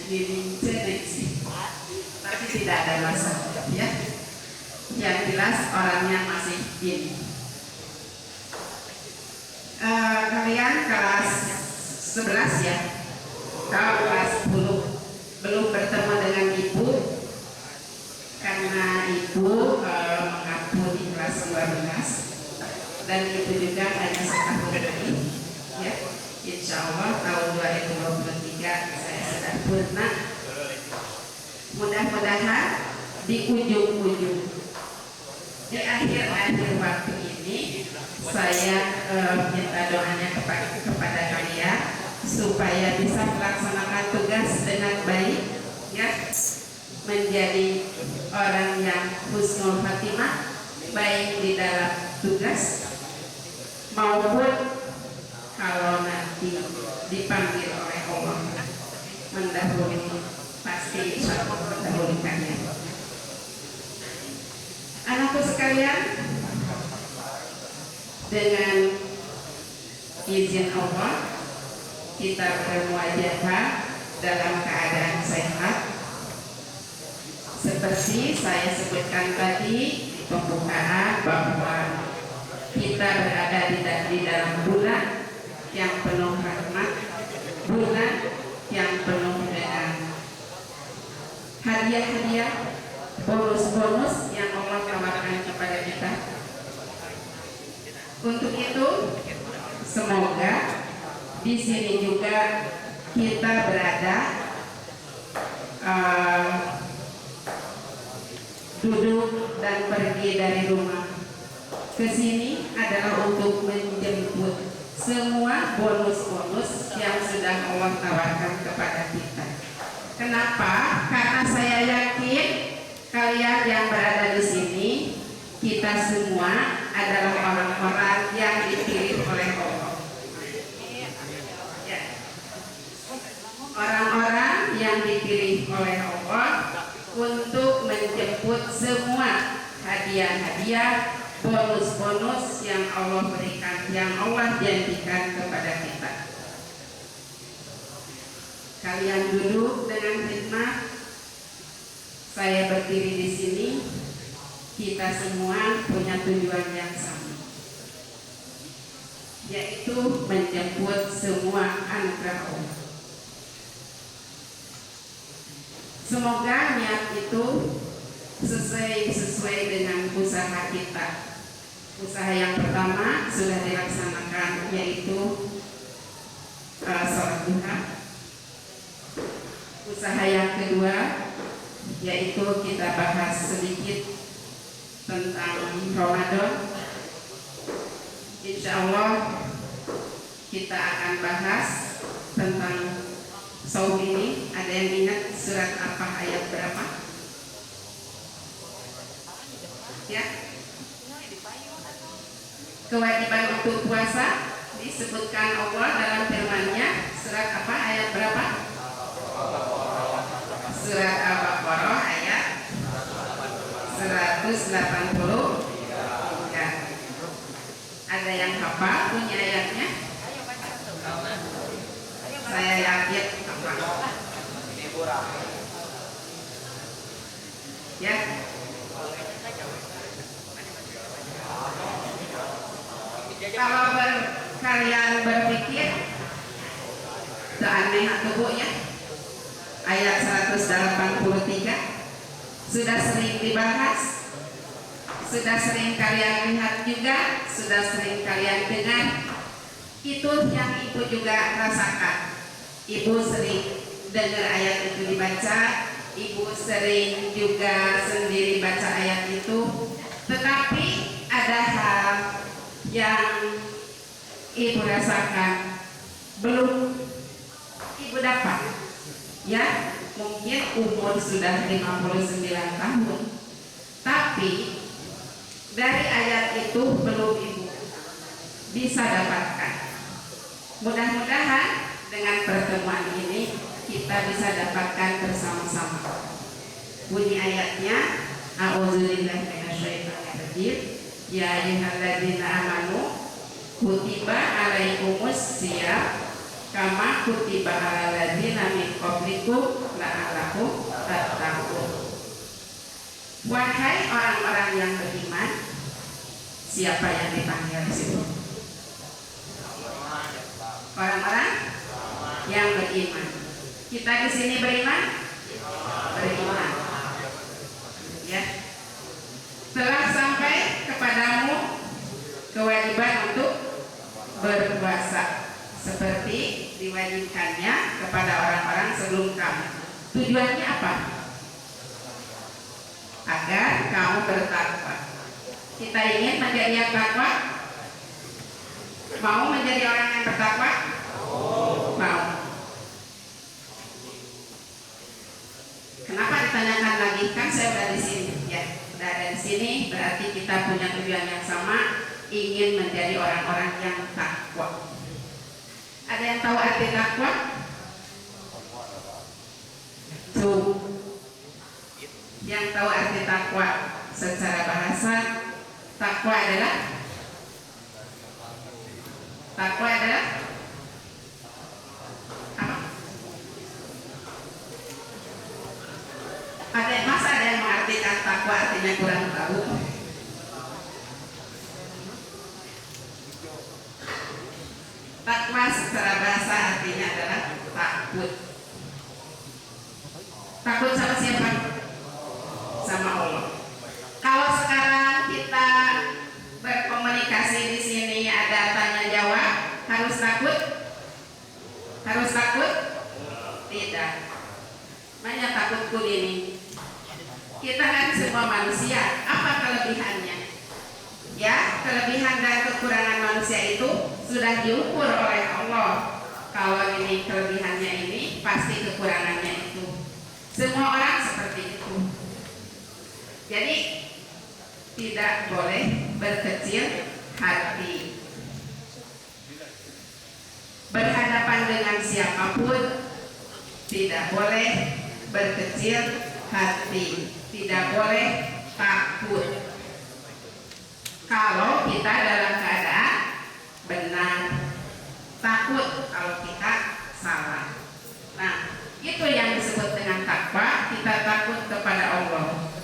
dinding sih, tapi tidak ada masalah ya. Yang jelas orangnya masih ini. Kalian kelas 11 ya, kalau kelas 10 belum bertemu dengan ibu karena ibu mengaku di kelas 12 dan ibu juga hanya setahun lagi ya. Insya Allah tahun 2023 saya sudah purna. Mudah-mudahan di ujung-ujung, di akhir-akhir waktu ini saya minta doanya kepada kalian supaya bisa melaksanakan tugas dengan baik ya, menjadi orang yang husnul khatimah baik di dalam tugas maupun kalau nanti dipanggil oleh Allah mendahului, pasti insya Allah mendahulukannya. Anakku sekalian, dengan izin Allah kita bermuajahah dalam keadaan sehat seperti saya sebutkan tadi di pembukaan bahwa kita berada di dalam bulan yang penuh rahmat, bulan yang penuh dengan hadiah-hadiah, bonus-bonus yang Allah tawarkan kepada kita. Untuk itu, semoga di sini juga kita berada duduk dan pergi dari rumah ke sini adalah untuk menjemput semua bonus-bonus yang sudah Allah tawarkan kepada kita. Kenapa? Karena saya yakin kalian yang berada di sini, kita semua adalah orang-orang yang dipilih oleh Allah. Ya. Orang-orang yang dipilih oleh Allah untuk menjemput semua hadiah-hadiah, bonus-bonus yang Allah berikan, yang Allah janjikan kepada kita. Kalian duduk dengan hikmah, saya berdiri di sini. Kita semua punya tujuan yang sama, yaitu menjemput semua anugerah Allah. Semoga niat itu sesuai dengan usaha kita. Usaha yang pertama sudah dilaksanakan, yaitu sholat duha. Usaha yang kedua yaitu kita bahas sedikit tentang Ramadan. Insya Allah kita akan bahas tentang saum ini. Ada yang ingat surat apa, ayat berapa? Ya, kewajiban untuk puasa disebutkan Allah dalam firman-Nya, surat apa, ayat berapa? Surat Al-Baqarah ayat 180. Ada yang hafal punya ayatnya? Saya yakin hafal. Ya. Kalau kalian berpikir seaneh atau bu ya, ayat 183 sudah sering dibahas, sudah sering kalian lihat juga, sudah sering kalian dengar. Itu yang ibu juga rasakan. Ibu sering dengar ayat itu dibaca, ibu sering juga sendiri baca ayat itu. Tetapi ada hal yang ibu rasakan belum ibu dapat, ya. Mungkin umur sudah 59 tahun, tapi dari ayat itu belum ibu bisa dapatkan. Mudah-mudahan dengan pertemuan ini kita bisa dapatkan bersama-sama. Bunyi ayatnya, a'udzubillahi minasyaitonirrajim, ya ayyuhalladzina amanu kutiba alaikumus syiyam kama kutiba alal ladzina min qablikum la'allakum tattaqun. Wahai orang-orang yang beriman, siapa yang dipanggil di situ? Orang-orang yang beriman. Kita di sini beriman? Beriman. Ya. Telah sampai kepadamu kewajiban untuk berpuasa seperti diwajibkannya kepada orang-orang sebelum kamu. Tujuannya apa? Agar kamu bertakwa. Kita ingin menjadi yang takwa? Mau menjadi orang yang bertakwa? Mau. Kenapa ditanyakan lagi? Kan saya udah di sini, ya. Udah ada di sini, berarti kita punya tujuan yang sama, ingin menjadi orang-orang yang takwa. Ada yang tahu arti takwa? Tuh. Yang tahu arti takwa secara bahasa, takwa adalah apa? Masa ada yang mengartikan takwa artinya kurang tahu? Takwa secara bahasa artinya adalah takut. Takut sama siapa? Sama Allah. Kalau sekarang kita berkomunikasi di sini ada tanya jawab, harus takut? Harus takut? Tidak. Banyak takutku ini. Kita kan semua manusia. Apa kelebihannya? Ya, kelebihan dan kekurangan manusia itu sudah diukur oleh Allah. Kalau ini kelebihannya ini, pasti kekurangannya itu. Semua orang seperti itu. Jadi tidak boleh berkecil hati. Berhadapan dengan siapapun tidak boleh berkecil hati. Tidak boleh takut. Kalau kita dalam keadaan benar, takut kalau kita salah. Nah, itu yang disebut dengan takwa. Kita takut kepada Allah.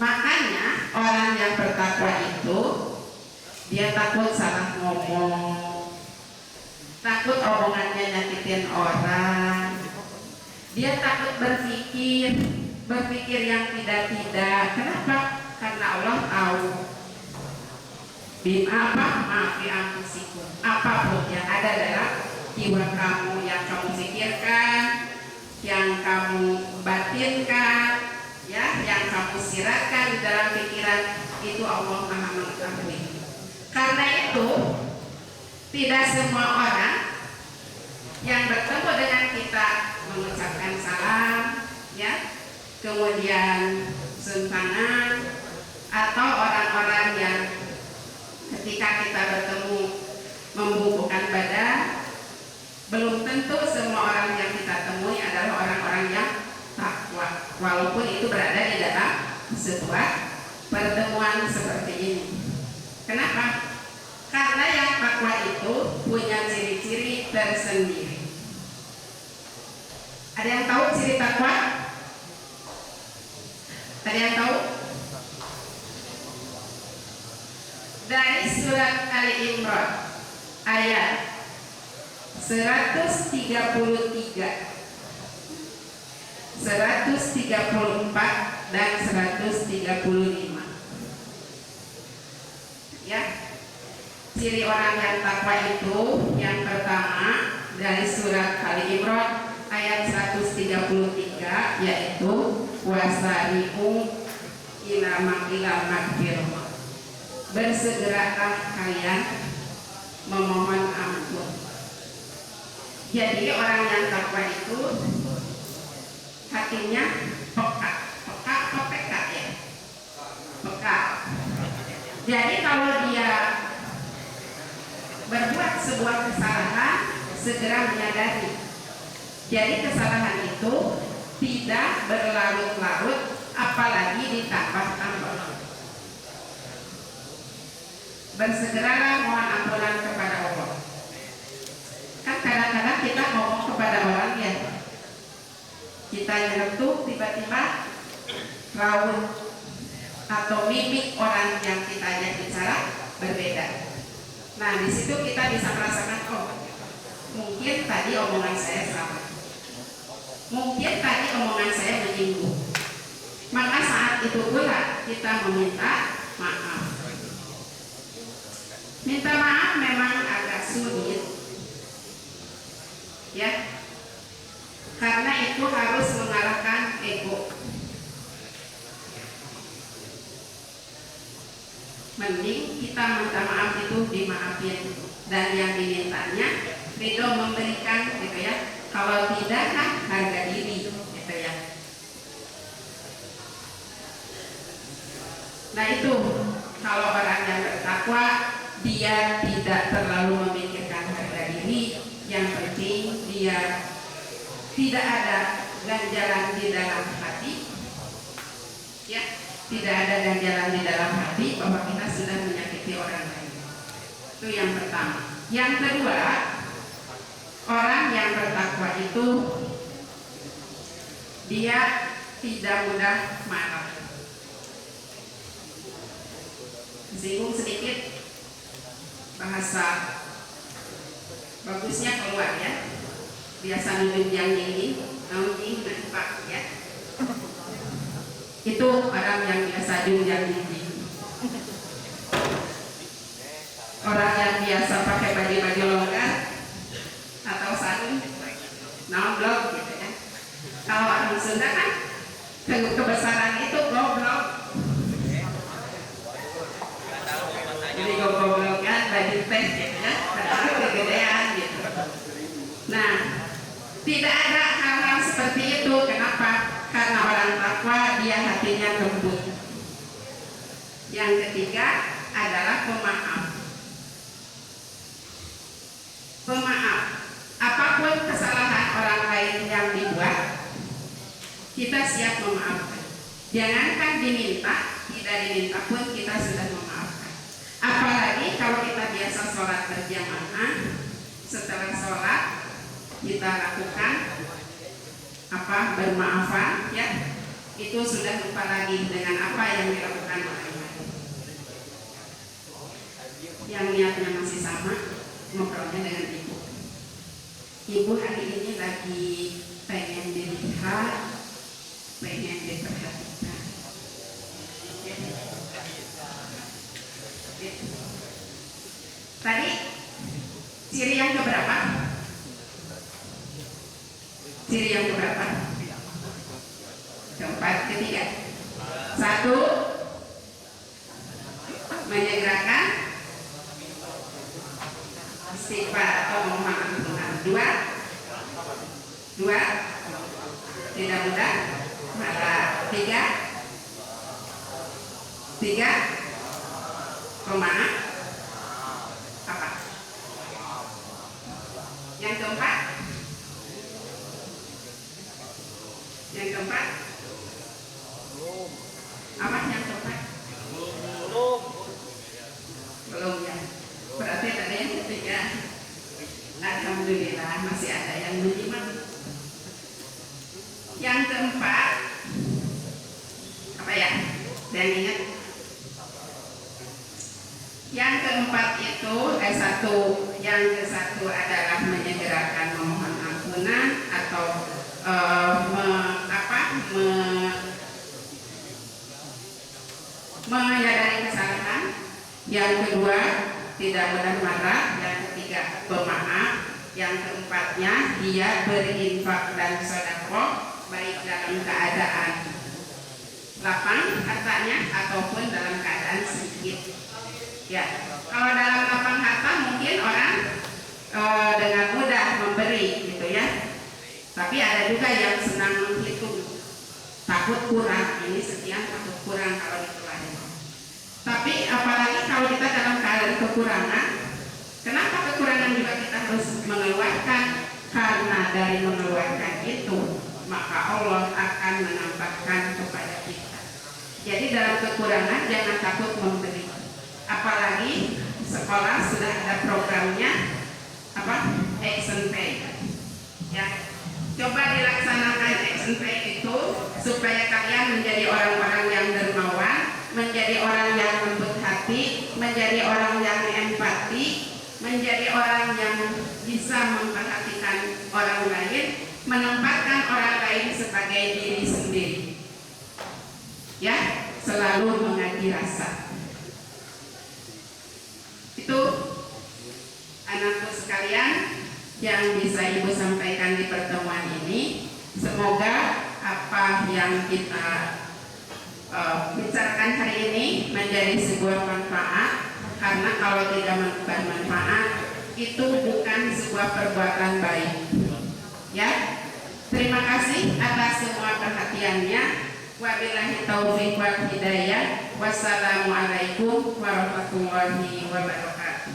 Makanya orang yang bertakwa itu dia takut salah ngomong, takut omongannya nyakitin orang. Dia takut berpikir yang tidak-tidak. Kenapa? Karena Allah tahu. Bima apa? Maafi anfusikum. Apapun yang ada dalam jiwa kamu, yang kamu pikirkan, yang kamu batinkan, ya, yang kamu siratkan di dalam pikiran, itu Allah Maha mengetahui. Karena itu tidak semua orang yang bertemu dengan kita mengucapkan salam, ya, kemudian suntangan, atau orang-orang yang ketika kita bertemu membubuhkan badan, belum tentu semua orang yang kita temui adalah orang-orang yang takwa, walaupun itu berada di dalam sebuah pertemuan seperti ini. Kenapa? Karena yang takwa itu punya ciri-ciri tersendiri. Ada yang tahu ciri takwa? Ada yang tahu? Dari surat Ali Imran ayat 133, 134 dan 135. Ya. Ciri orang yang takwa itu yang pertama dari surat Ali Imran ayat 133, yaitu wasari'u ila magfirah. Bersegeralah kalian memohon ampun. Jadi orang yang takwa itu hatinya peka, ya, peka. Jadi kalau dia berbuat sebuah kesalahan, segera menyadari. Jadi kesalahan itu tidak berlarut-larut, apalagi ditambah-tambah. Bersegeralah mohon ampunan kepada Allah. kita nyeretuk tiba-tiba raut atau mimik orang yang kita ajak bicara berbeda. Nah, di situ kita bisa merasakan, oh, mungkin tadi omongan saya salah, mungkin tadi omongan saya menyinggung. Maka saat itu pula kita meminta maaf. Minta maaf memang agak sulit, ya, karena itu harus mengalahkan ego. Mending kita minta maaf itu dimaafin, dan yang dimintanya ridho memberikan, gitu ya. Kalau tidak kan harga diri, gitu ya. Nah itu kalau orang yang bertakwa, dia tidak terlalu memikirkan harga diri. Yang penting dia tidak ada ganjalan di dalam hati, ya, tidak ada ganjalan di dalam hati bahwa kita sudah menyakiti orang lain. Itu yang pertama. Yang kedua, orang yang bertakwa itu dia tidak mudah marah. Singgung sedikit, bahasa bagusnya keluar, ya. Biasa nunjuk yang ini, nunjuk nampak, ya. Itu orang yang biasa junjang tinggi. Orang yang biasa pakai baju-baju longgar atau sarung, nomblok, gitu ya. Kalau orang Sunda kan kebesaran itu goblok. Jadi goblok kan baju tes, gitu ya. Tapi kegedean gitu. Nah, tidak ada hal-hal seperti itu. Kenapa? Karena orang takwa dia hatinya lembut. Yang ketiga adalah pemaaf. Pemaaf. Apapun kesalahan orang lain yang dibuat, kita siap memaafkan. Jangankan diminta, tidak diminta pun kita sudah memaafkan. Apalagi kalau kita biasa sholat berjamaah, setelah sholat kita lakukan bermaafan, ya, itu sudah lupa lagi dengan apa yang dilakukan orang lain. Yang niatnya masih sama, ngobrolnya dengan ibu. Ibu hari ini lagi pengen dilihat, pengen diperhatikan. Tadi ciri yang keberapa? Ciri yang keberapa? Keempat, ketiga. Satu, menyegerakan istighfar atau memohon ampunan. Dua, tidak mudah marah. Tiga, pemaaf. Apa? Yang keempat, apa yang keempat? Belum, ya. Berarti ada yang ketiga. Alhamdulillah masih ada yang menyimak. Yang keempat, apa ya? Dan ingat, yang keempat itu yang ke-1 adalah menyegerakan memohon ampunan atau menyadari kesalahan. Yang kedua, tidak mudah marah. Yang ketiga, pemaaf. Yang keempatnya, dia berinfak dan sedekah baik dalam keadaan lapang hartanya ataupun dalam keadaan sedikit. Ya, kalau dalam lapang harta mungkin orang dengan mudah memberi, gitu ya. Tapi ada juga yang senang menghitung, takut kurang, ini sekian, takut kurang kalau dikeluarin. Tapi apalagi kalau kita dalam keadaan kekurangan, kenapa kekurangan juga kita harus mengeluarkan? Karena dari mengeluarkan itu, maka Allah akan menambahkan kepada kita. Jadi dalam kekurangan jangan takut memberi. Apalagi sekolah sudah ada programnya action pay. Ya, coba dilaksanakan action mencintai itu supaya kalian menjadi orang-orang yang dermawan, menjadi orang yang lembut hati, menjadi orang yang empati, menjadi orang yang bisa memperhatikan orang lain, menempatkan orang lain sebagai diri sendiri. Ya, selalu mengaji rasa. Itu anakku sekalian yang bisa Ibu sampaikan di pertemuan ini. Semoga apa yang kita bicarakan hari ini menjadi sebuah manfaat, karena kalau tidak bermanfaat itu bukan sebuah perbuatan baik. Ya, terima kasih atas semua perhatiannya. Wabillahi taufiq wal hidayah. Wassalamualaikum warahmatullahi wabarakatuh.